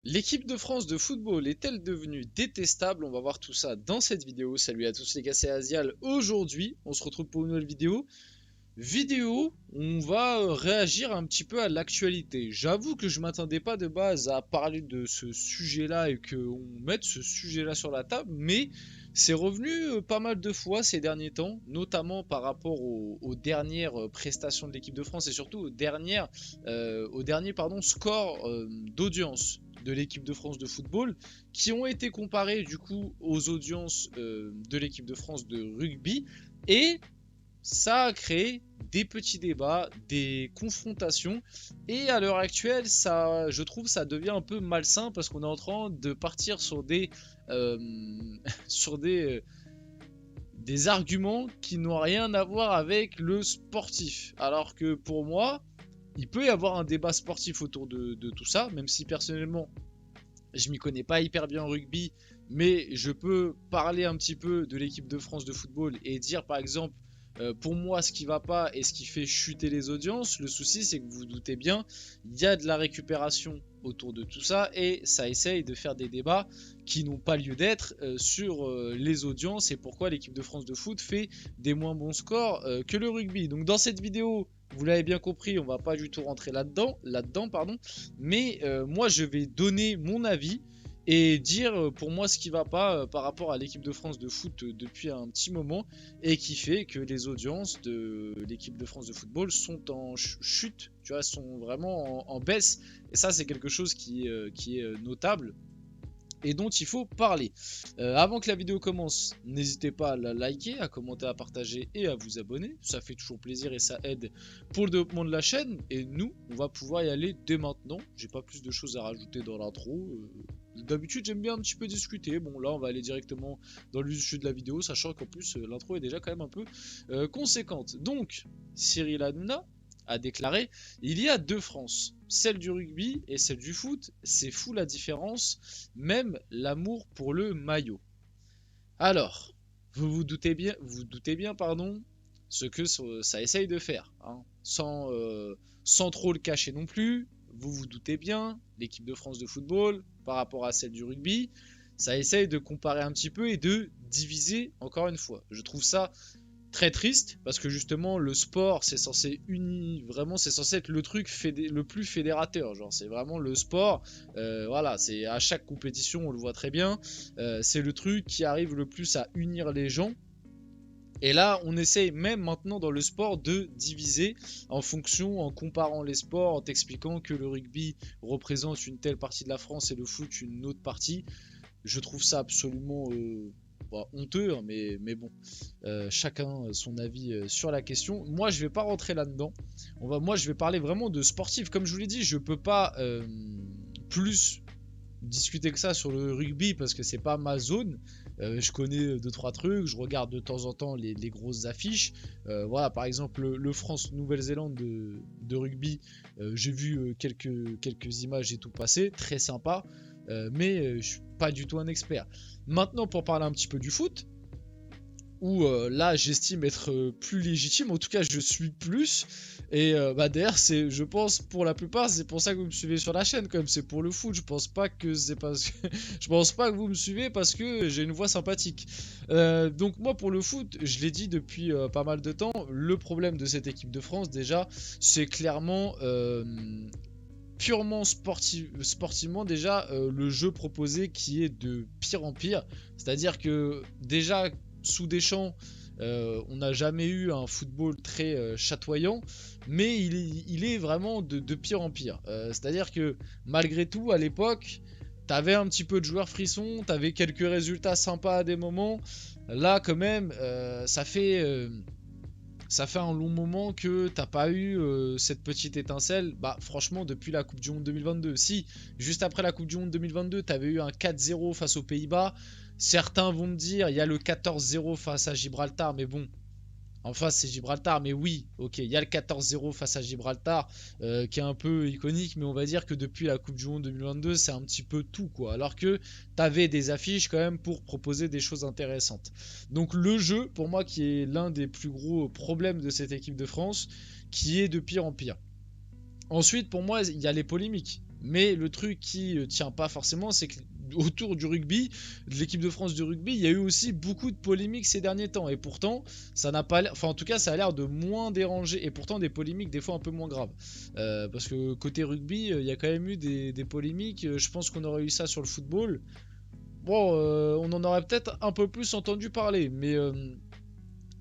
L'équipe de France de football est-elle devenue détestable? On va voir tout ça dans cette vidéo. Salut à tous les gars, c'est Azial. Aujourd'hui, on se retrouve pour une nouvelle vidéo. On va réagir un petit peu à l'actualité. J'avoue que je m'attendais pas de base à parler de ce sujet-là et qu'on mette ce sujet-là sur la table, mais c'est revenu pas mal de fois ces derniers temps, notamment par rapport aux dernières prestations de l'équipe de France et surtout aux derniers scores d'audience de l'équipe de France de football qui ont été comparés du coup aux audiences de l'équipe de France de rugby et ça a créé des petits débats, des confrontations, et à l'heure actuelle, ça, je trouve, ça devient un peu malsain parce qu'on est en train de partir sur euh, sur des arguments qui n'ont rien à voir avec le sportif. Alors que pour moi, il peut y avoir un débat sportif autour de tout ça, même si personnellement, je m'y connais pas hyper bien en rugby, mais je peux parler un petit peu de l'équipe de France de football et dire par exemple pour moi ce qui va pas et ce qui fait chuter les audiences. Le souci c'est que vous vous doutez bien, il y a de la récupération autour de tout ça et ça essaye de faire des débats qui n'ont pas lieu d'être sur les audiences et pourquoi l'équipe de France de foot fait des moins bons scores que le rugby. Donc dans cette vidéo, vous l'avez bien compris, on va pas du tout rentrer là-dedans, pardon. Mais moi, je vais donner mon avis et dire pour moi ce qui va pas par rapport à l'équipe de France de foot depuis un petit moment et qui fait que les audiences de l'équipe de France de football sont en chute, tu vois, sont vraiment en baisse. Et ça, c'est quelque chose qui est notable et dont il faut parler. Avant que la vidéo commence, n'hésitez pas à la liker, à commenter, à partager et à vous abonner. Ça fait toujours plaisir et ça aide pour le développement de la chaîne. Et nous, on va pouvoir y aller dès maintenant. J'ai pas plus de choses à rajouter dans l'intro. D'habitude, j'aime bien un petit peu discuter. Bon, là, on va aller directement dans le vif de la vidéo, sachant qu'en plus, l'intro est déjà quand même un peu conséquente. Donc, Cyril Hanouna a déclaré: il y a deux France, celle du rugby et celle du foot, c'est fou la différence, même l'amour pour le maillot. Alors, vous doutez bien, pardon, ce que ça essaye de faire, hein, sans trop le cacher non plus. Vous vous doutez bien, l'équipe de France de football par rapport à celle du rugby, ça essaye de comparer un petit peu et de diviser encore une fois. Je trouve ça très triste parce que justement le sport c'est censé unir, vraiment c'est censé être le truc le plus fédérateur, genre c'est vraiment le sport, voilà, c'est à chaque compétition on le voit très bien, c'est le truc qui arrive le plus à unir les gens. Et là, on essaye même maintenant dans le sport de diviser en fonction, en comparant les sports, en t'expliquant que le rugby représente une telle partie de la France et le foot une autre partie. Je trouve ça absolument honteux, hein, mais bon, chacun son avis sur la question. Moi, je vais pas rentrer là-dedans. Moi, je vais parler vraiment de sportif. Comme je vous l'ai dit, je peux pas plus discuter que ça sur le rugby parce que c'est pas ma zone. Je connais deux trois trucs, je regarde de temps en temps les grosses affiches. Voilà, par exemple le France Nouvelle-Zélande de rugby, j'ai vu quelques images et tout passer, très sympa. Mais je suis pas du tout un expert. Maintenant, pour parler un petit peu du foot, où là j'estime être plus légitime, en tout cas je suis plus, et d'ailleurs c'est, je pense pour la plupart c'est pour ça que vous me suivez sur la chaîne, comme c'est pour le foot. Je pense pas que c'est parce que je pense pas que vous me suivez parce que j'ai une voix sympathique. Donc moi pour le foot, je l'ai dit depuis pas mal de temps, le problème de cette équipe de France déjà, c'est clairement purement sportivement déjà le jeu proposé qui est de pire en pire. C'est-à-dire que déjà sous Deschamps, on n'a jamais eu un football très chatoyant, mais il est vraiment de pire en pire. C'est-à-dire que malgré tout, à l'époque, t'avais un petit peu de joueurs frissons, t'avais quelques résultats sympas à des moments. Là, quand même, ça fait un long moment que t'as pas eu cette petite étincelle. Bah franchement depuis la Coupe du Monde 2022. Si juste après la Coupe du Monde 2022 t'avais eu un 4-0 face aux Pays-Bas, certains vont me dire il y a le 14-0 face à Gibraltar, mais bon, enfin, c'est Gibraltar, mais oui, ok, il y a le 14-0 face à Gibraltar, qui est un peu iconique, mais on va dire que depuis la Coupe du Monde 2022, c'est un petit peu tout, quoi. Alors que t'avais des affiches quand même pour proposer des choses intéressantes. Donc le jeu, pour moi, qui est l'un des plus gros problèmes de cette équipe de France, qui est de pire en pire. Ensuite, pour moi, il y a les polémiques. Mais le truc qui tient pas forcément, c'est que autour du rugby, de l'équipe de France du rugby, il y a eu aussi beaucoup de polémiques ces derniers temps. Et pourtant, ça n'a pas l'air, enfin en tout cas, ça a l'air de moins déranger. Et pourtant, des polémiques des fois un peu moins graves. Parce que côté rugby, il y a quand même eu des polémiques. Je pense qu'on aurait eu ça sur le football. Bon, on en aurait peut-être un peu plus entendu parler.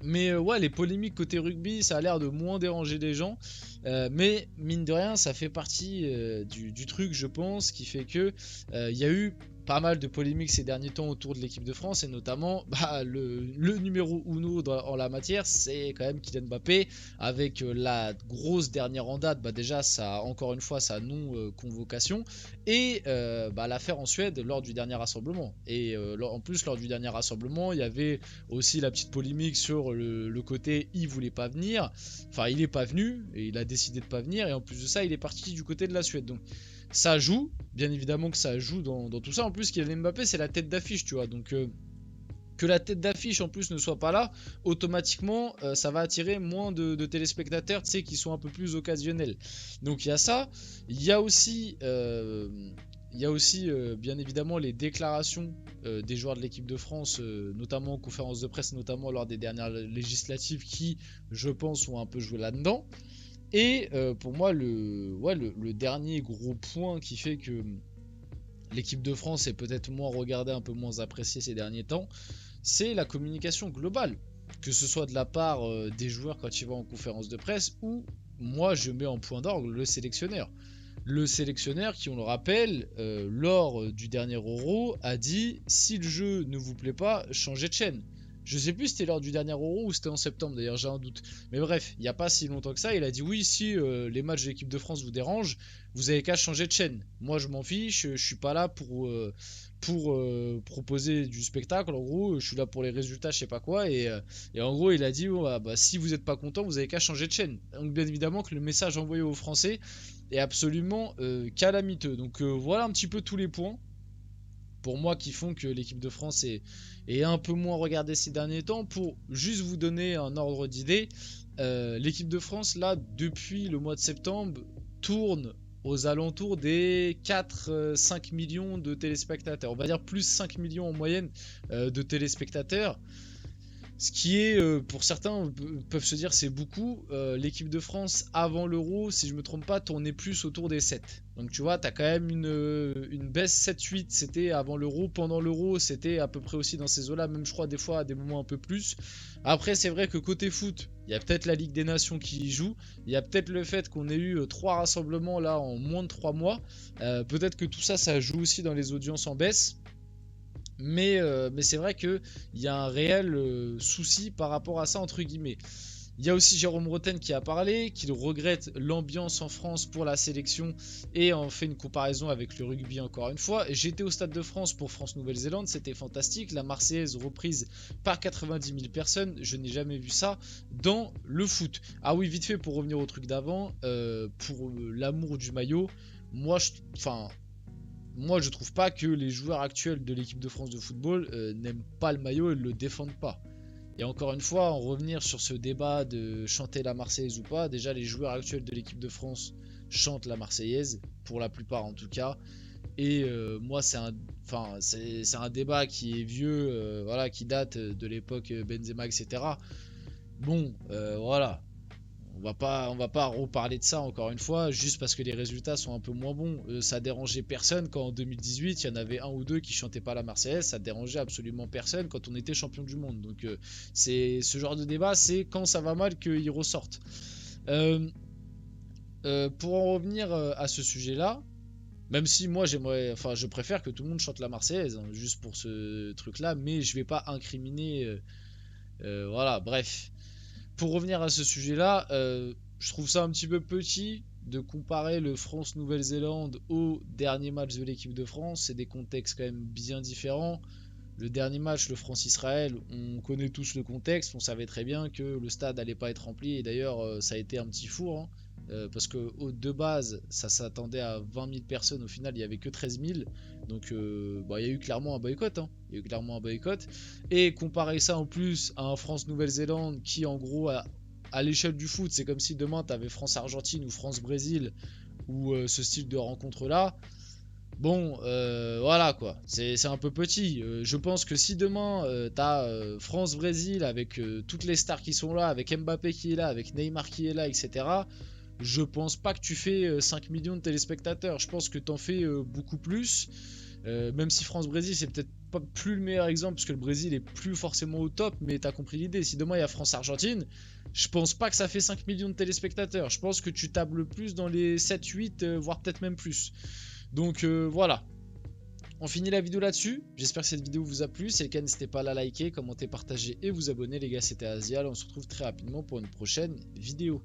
Mais ouais, les polémiques côté rugby, ça a l'air de moins déranger les gens. Mais mine de rien, ça fait partie du truc, je pense, qui fait que il y a eu pas mal de polémiques ces derniers temps autour de l'équipe de France. Et notamment, bah, le numéro uno en la matière, c'est quand même Kylian Mbappé. Avec la grosse dernière en date, bah déjà, ça, encore une fois, sa non-convocation. Et bah, l'affaire en Suède lors du dernier rassemblement. Et en plus, lors du dernier rassemblement, il y avait aussi la petite polémique sur le côté il voulait pas venir, enfin il est pas venu et il a décidé de pas venir et en plus de ça il est parti du côté de la Suède, donc ça joue, bien évidemment que ça joue dans tout ça. En plus Kylian Mbappé c'est la tête d'affiche, tu vois, donc que la tête d'affiche en plus ne soit pas là, automatiquement ça va attirer moins de téléspectateurs, tu sais, qui sont un peu plus occasionnels. Donc il y a ça, il y a aussi bien évidemment les déclarations des joueurs de l'équipe de France, notamment en conférence de presse, notamment lors des dernières législatives qui, je pense, ont un peu joué là-dedans. Et pour moi, le dernier gros point qui fait que l'équipe de France est peut-être moins regardée, un peu moins appréciée ces derniers temps, c'est la communication globale. Que ce soit de la part des joueurs quand ils vont en conférence de presse, ou moi je mets en point d'orgue le sélectionneur. Le sélectionneur qui, on le rappelle, lors du dernier Euro, a dit si le jeu ne vous plaît pas, changez de chaîne. Je sais plus si c'était lors du dernier Euro ou c'était en septembre, d'ailleurs j'ai un doute. Mais bref, il n'y a pas si longtemps que ça, il a dit oui, si les matchs de l'équipe de France vous dérangent, vous avez qu'à changer de chaîne. Moi je m'en fiche, je suis pas là pour proposer du spectacle, en gros, je suis là pour les résultats, je sais pas quoi. Et en gros, il a dit oh, bah, si vous n'êtes pas content, vous avez qu'à changer de chaîne. Donc bien évidemment que le message envoyé aux Français est absolument calamiteux. Donc voilà un petit peu tous les points pour moi qui font que l'équipe de France est un peu moins regardée ces derniers temps. Pour juste vous donner un ordre d'idée, l'équipe de France là depuis le mois de septembre tourne aux alentours des 4-5 millions de téléspectateurs. On va dire plus 5 millions en moyenne de téléspectateurs. Ce qui est, pour certains, peuvent se dire c'est beaucoup. L'équipe de France avant l'Euro, si je me trompe pas, tournait plus autour des 7. Donc tu vois, t'as quand même une baisse 7-8, c'était avant l'Euro. Pendant l'Euro, c'était à peu près aussi dans ces eaux-là, même je crois des fois à des moments un peu plus. Après, c'est vrai que côté foot, il y a peut-être la Ligue des Nations qui y joue. Il y a peut-être le fait qu'on ait eu 3 rassemblements là en moins de 3 mois. Peut-être que tout ça, ça joue aussi dans les audiences en baisse. Mais c'est vrai qu'il y a un réel souci par rapport à ça, entre guillemets. Il y a aussi Jérôme Roten qui a parlé, qu'il regrette l'ambiance en France pour la sélection et en fait une comparaison avec le rugby encore une fois. J'étais au Stade de France pour France-Nouvelle-Zélande, c'était fantastique. La Marseillaise reprise par 90 000 personnes, je n'ai jamais vu ça dans le foot. Ah oui, vite fait pour revenir au truc d'avant, pour l'amour du maillot, moi, je trouve pas que les joueurs actuels de l'équipe de France de football n'aiment pas le maillot et le défendent pas. Et encore une fois, en revenir sur ce débat de chanter la Marseillaise ou pas, déjà les joueurs actuels de l'équipe de France chantent la Marseillaise, pour la plupart en tout cas. Et moi, c'est un débat qui est vieux, voilà, qui date de l'époque Benzema, etc. Bon, voilà. On va pas reparler de ça encore une fois, juste parce que les résultats sont un peu moins bons. Ça dérangeait personne quand en 2018, il y en avait un ou deux qui chantaient pas la Marseillaise. Ça dérangeait absolument personne quand on était champion du monde. Donc c'est ce genre de débat, c'est quand ça va mal qu'ils ressortent. Pour en revenir à ce sujet-là, même si moi je préfère que tout le monde chante la Marseillaise, hein, juste pour ce truc-là, mais je vais pas incriminer. Voilà, bref. Pour revenir à ce sujet-là, je trouve ça un petit peu petit de comparer le France-Nouvelle-Zélande au dernier match de l'équipe de France. C'est des contextes quand même bien différents. Le dernier match, le France-Israël, on connaît tous le contexte. On savait très bien que le stade n'allait pas être rempli. Et d'ailleurs, ça a été un petit four. Hein, parce que de base, ça s'attendait à 20 000 personnes. Au final, il n'y avait que 13 000. Donc, il y a eu clairement un boycott. Hein. Il y a eu clairement un boycott. Et comparer ça en plus à un France-Nouvelle-Zélande qui, en gros, à l'échelle du foot, c'est comme si demain, tu avais France-Argentine ou France-Brésil. ou ce style de rencontre-là. Bon, voilà quoi, c'est un peu petit. Je pense que si demain t'as France-Brésil avec toutes les stars qui sont là, avec Mbappé qui est là, avec Neymar qui est là, etc. Je pense pas que tu fais 5 millions de téléspectateurs. Je pense que t'en fais beaucoup plus. Même si France-Brésil c'est peut-être pas plus le meilleur exemple parce que le Brésil est plus forcément au top, mais t'as compris l'idée. Si demain il y a France-Argentine, je pense pas que ça fait 5 millions de téléspectateurs. Je pense que tu tables plus dans les 7-8, voire peut-être même plus. Donc voilà. On finit la vidéo là-dessus. J'espère que cette vidéo vous a plu. Si c'est le cas, n'hésitez pas à la liker, commenter, partager et vous abonner. Les gars, c'était Asial. On se retrouve très rapidement pour une prochaine vidéo.